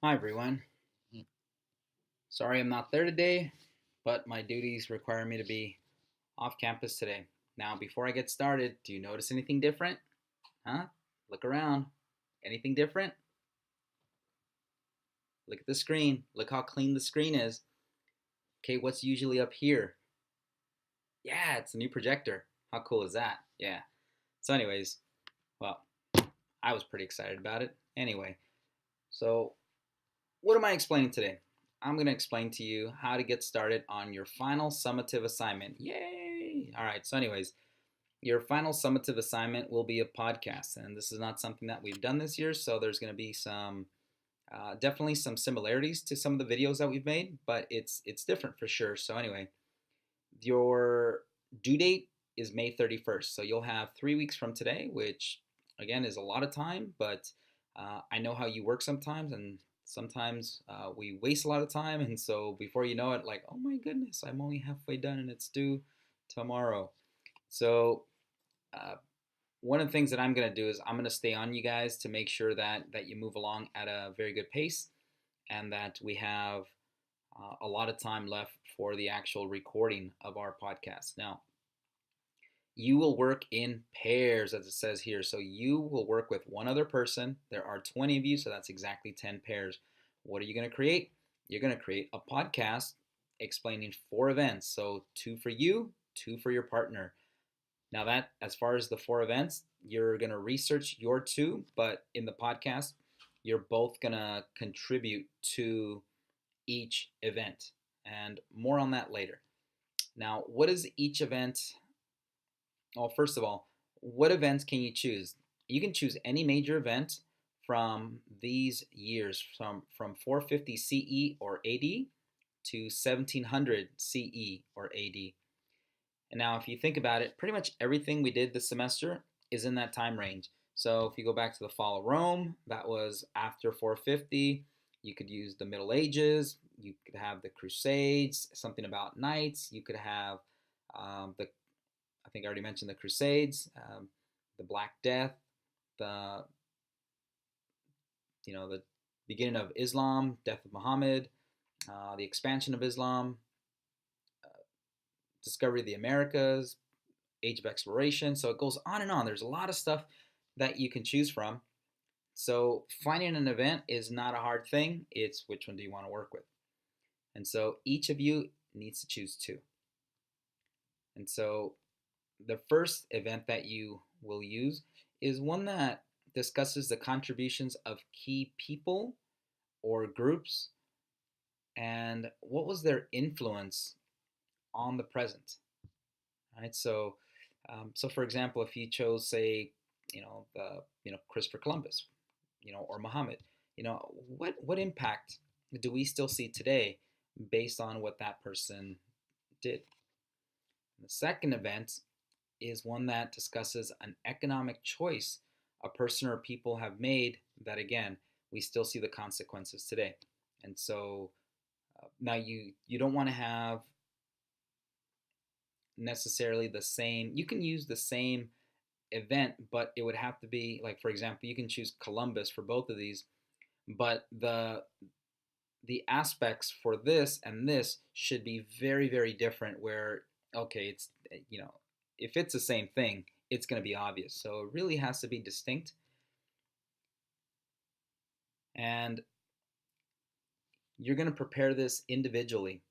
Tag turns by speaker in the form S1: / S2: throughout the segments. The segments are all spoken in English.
S1: Hi, everyone. Sorry I'm not there today, but my duties require me to be off campus today. Now, before I get started, do you notice anything different? Huh? Look around. Anything different? Look at the screen. Look how clean the screen is. Okay, what's usually up here? Yeah, it's a new projector. How cool is that? Yeah. So, anyways, well, I was pretty excited about it. Anyway, so what am I explaining today? I'm going to explain to you how to get started on your final summative assignment. Yay! All right, so, anyways, your final summative assignment will be a podcast, and this is not something that we've done this year, so there's going to be some definitely some similarities to some of the videos that we've made, but it's different for sure. So anyway, your due date is May 31st, so you'll have 3 weeks from today, which again is a lot of time, but I know how you work sometimes, and sometimes we waste a lot of time, and so before you know it, like, oh my goodness, I'm only halfway done and it's due tomorrow. So uh, one of the things that I'm going to do is I'm going to stay on you guys to make sure that you move along at a very good pace and that we have a lot of time left for the actual recording of our podcast. Now, you will work in pairs, as it says here. So you will work with one other person. There are 20 of you, so that's exactly 10 pairs. What are you going to create? You're going to create a podcast explaining 4 events. So 2 for you, 2 for your partner. Now, that, as far as the 4 events, you're going to research your 2, but in the podcast, you're both going to contribute to each event. And more on that later. Now, what is each event? Well, first of all, what events can you choose? You can choose any major event from these years, from 450 CE or AD to 1700 CE or AD. And now, if you think about it, pretty much everything we did this semester is in that time range. So, if you go back to the fall of Rome, that was after 450. You could use the Middle Ages. You could have the Crusades, something about knights. You could have the, I think I already mentioned the Crusades, the Black Death, the, the beginning of Islam, death of Muhammad, the expansion of Islam, discovery of the Americas, age of exploration. So it goes on and on. There's a lot of stuff that you can choose from. So finding an event is not a hard thing. It's which one do you want to work with? And so each of you needs to choose 2. And so the first event that you will use is one that discusses the contributions of key people or groups and what was their influence on the present. Right? So for example, if you chose, say, Christopher Columbus, or Muhammad, what impact do we still see today based on what that person did? The second event is one that discusses an economic choice a person or people have made that, again, we still see the consequences today. And so now you don't want to have necessarily the same. You can use the same event, but it would have to be, like, for example, you can choose Columbus for both of these, but the aspects for this and this should be very, very different. Where, okay, it's, if it's the same thing, it's going to be obvious. So it really has to be distinct. And you're going to prepare this individually.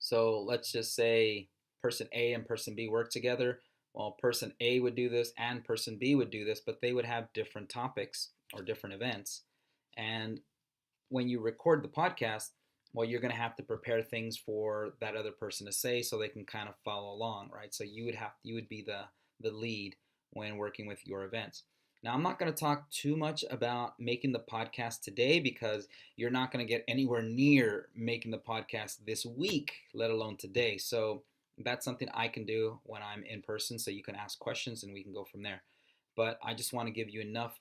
S1: So let's just say person A and person B work together. Well, person A would do this and person B would do this, but they would have different topics or different events. And when you record the podcast, well, you're going to have to prepare things for that other person to say so they can kind of follow along, right? So you would be the lead when working with your events. Now, I'm not going to talk too much about making the podcast today because you're not going to get anywhere near making the podcast this week, let alone today. So that's something I can do when I'm in person, so you can ask questions and we can go from there. But I just want to give you enough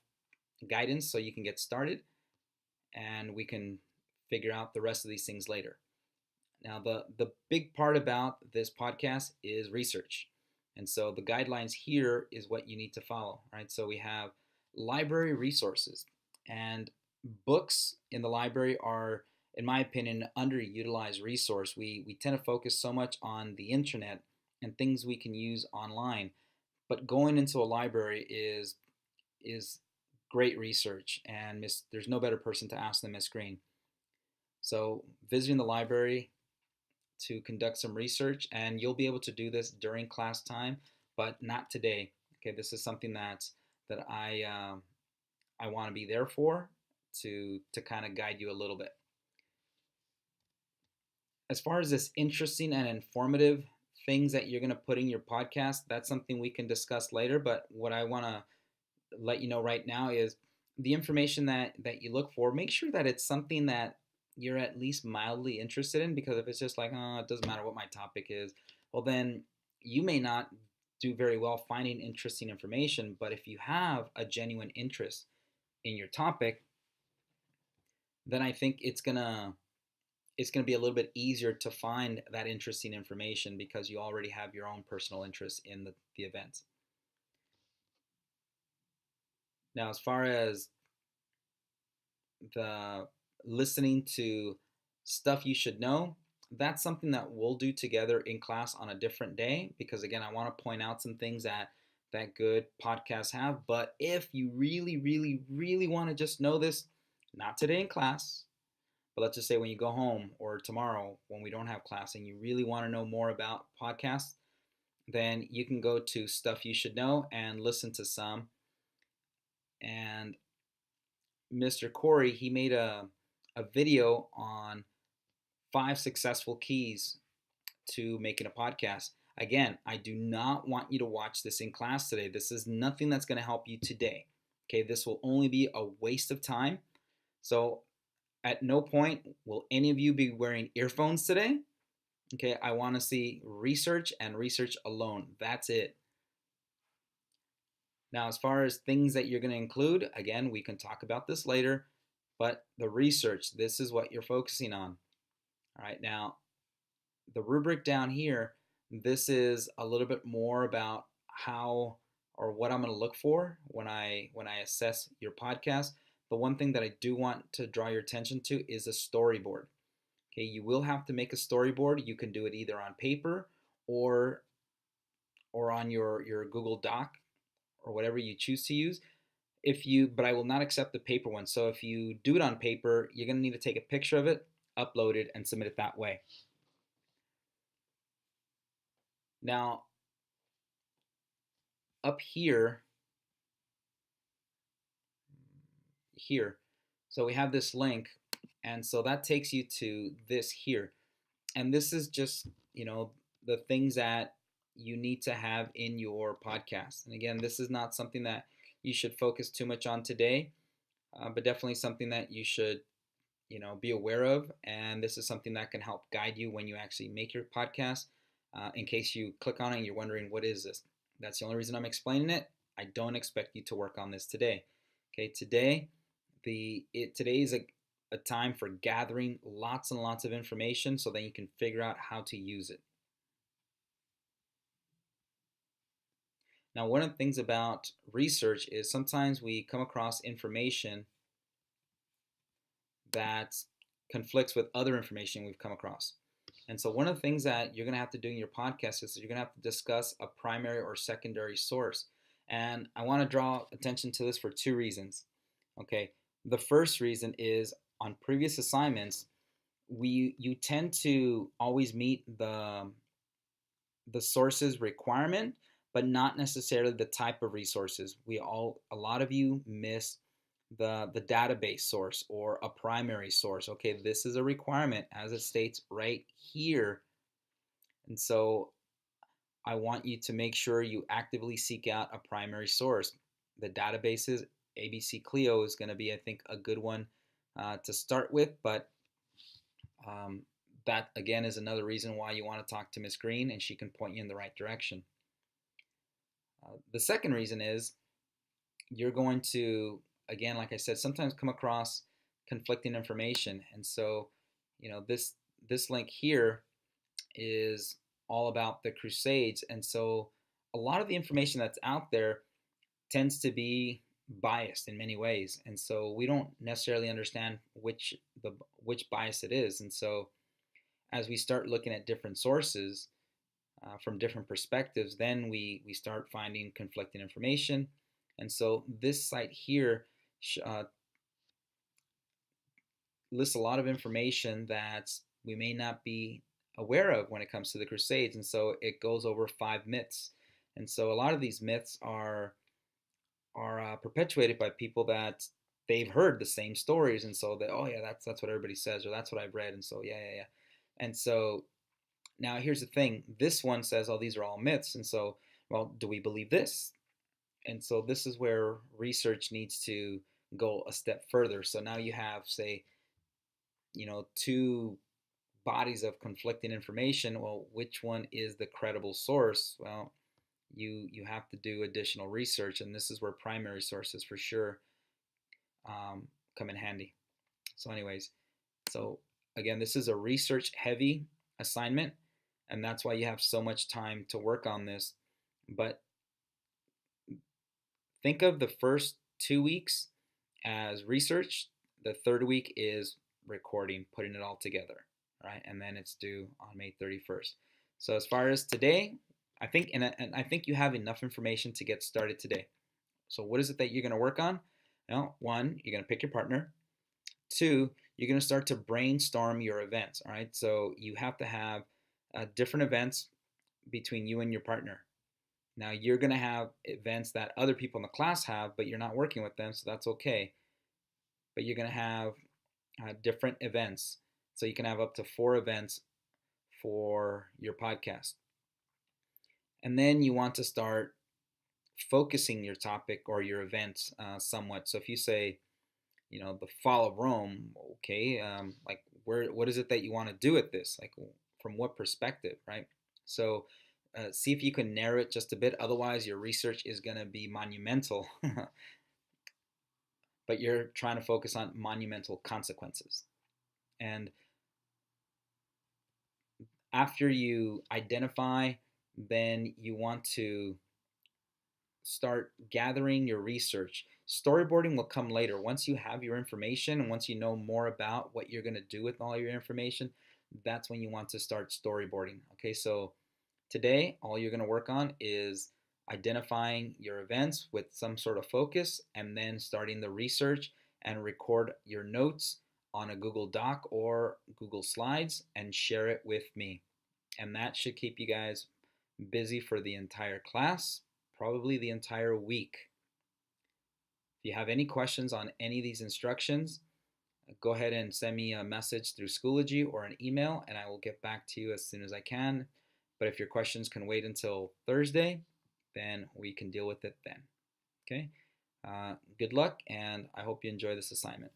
S1: guidance so you can get started and we can figure out the rest of these things later. Now, the big part about this podcast is research. And so the guidelines here is what you need to follow, right? So we have library resources. And books in the library are, in my opinion, an underutilized resource. We tend to focus so much on the internet and things we can use online, but going into a library is great research, and there's no better person to ask than Miss Green. So visiting the library to conduct some research, and you'll be able to do this during class time, but not today. Okay, this is something that I want to be there for, to kind of guide you a little bit. As far as this interesting and informative things that you're going to put in your podcast, that's something we can discuss later. But what I want to let you know right now is the information that you look for, make sure that it's something that you're at least mildly interested in, because if it's just like, oh, it doesn't matter what my topic is, well, then you may not do very well finding interesting information. But if you have a genuine interest in your topic, then I think it's gonna be a little bit easier to find that interesting information because you already have your own personal interest in the event. Now, as far as the listening to stuff you should know, that's something that we'll do together in class on a different day, because again, I want to point out some things that good podcasts have. But if you really, really, really want to just know this, not today in class, but let's just say when you go home or tomorrow when we don't have class and you really want to know more about podcasts, then you can go to Stuff You Should Know and listen to some. And Mr. Corey, he made a video on 5 successful keys to making a podcast. Again, I do not want you to watch this in class today. This is nothing that's going to help you today. Okay, this will only be a waste of time. So at no point will any of you be wearing earphones today. Okay, I want to see research and research alone. That's it. Now, as far as things that you're going to include, again, we can talk about this later, but the research, this is what you're focusing on. All right, now the rubric down here, this is a little bit more about how or what I'm going to look for when I assess your podcast. The one thing that I do want to draw your attention to is a storyboard. Okay, you will have to make a storyboard. You can do it either on paper or on your Google Doc or whatever you choose to use. But I will not accept the paper one. So if you do it on paper, you're going to need to take a picture of it, upload it, and submit it that way. Now, up here, so we have this link, and so that takes you to this here. And this is just, the things that you need to have in your podcast. And again, this is not something that you should focus too much on today, but definitely something that you should, be aware of. And this is something that can help guide you when you actually make your podcast. In case you click on it and you're wondering, what is this? That's the only reason I'm explaining it. I don't expect you to work on this today. Okay, today is a time for gathering lots and lots of information so that you can figure out how to use it. Now, one of the things about research is sometimes we come across information that conflicts with other information we've come across. And so one of the things that you're going to have to do in your podcast is you're going to have to discuss a primary or secondary source. And I want to draw attention to this for 2 reasons. Okay, the first reason is on previous assignments, you tend to always meet the sources requirement, but not necessarily the type of resources. A lot of you miss the database source or a primary source. Okay, this is a requirement as it states right here. And so I want you to make sure you actively seek out a primary source. The databases, ABC Clio is going to be, I think, a good one to start with, but that again is another reason why you want to talk to Miss Green, and she can point you in the right direction. The second reason is you're going to, again, like I said, sometimes come across conflicting information. And so, this link here is all about the Crusades. And so a lot of the information that's out there tends to be biased in many ways, and so we don't necessarily understand which bias it is. And so as we start looking at different sources from different perspectives, then we start finding conflicting information. And so this site here lists a lot of information that we may not be aware of when it comes to the Crusades. And so it goes over 5 myths. And so a lot of these myths are perpetuated by people that they've heard the same stories, and so they, oh yeah, that's what everybody says, or that's what I've read, and so yeah, yeah, yeah. And so now here's the thing: this one says, oh, these are all myths, and so, well, do we believe this? And so this is where research needs to go a step further. So now you have, say, two bodies of conflicting information. Well, which one is the credible source? Well, you have to do additional research, and this is where primary sources for sure come in handy. So, anyways, so again, this is a research heavy assignment, and that's why you have so much time to work on this. But think of the first 2 weeks as research, the third week is recording, putting it all together, right? And then it's due on May 31st. So, as far as today, I think, and I think you have enough information to get started today. So, what is it that you're going to work on? Well, one, you're going to pick your partner. Two, you're going to start to brainstorm your events. All right. So, you have to have different events between you and your partner. Now, you're going to have events that other people in the class have, but you're not working with them. So, that's okay. But you're going to have different events. So, you can have up to 4 events for your podcast. And then you want to start focusing your topic or your event somewhat. So, if you say, the fall of Rome, okay, like what is it that you want to do with this? Like, from what perspective, right? So, see if you can narrow it just a bit. Otherwise, your research is going to be monumental, but you're trying to focus on monumental consequences. And after you identify, then you want to start gathering your research. Storyboarding will come later. Once you have your information and once you know more about what you're going to do with all your information, that's when you want to start storyboarding. Okay, so today, all you're going to work on is identifying your events with some sort of focus, and then starting the research and record your notes on a Google Doc or Google Slides and share it with me. And that should keep you guys busy for the entire class, probably the entire week. If you have any questions on any of these instructions, go ahead and send me a message through Schoology or an email, and I will get back to you as soon as I can. But if your questions can wait until Thursday, then we can deal with it then. Okay? Good luck, and I hope you enjoy this assignment.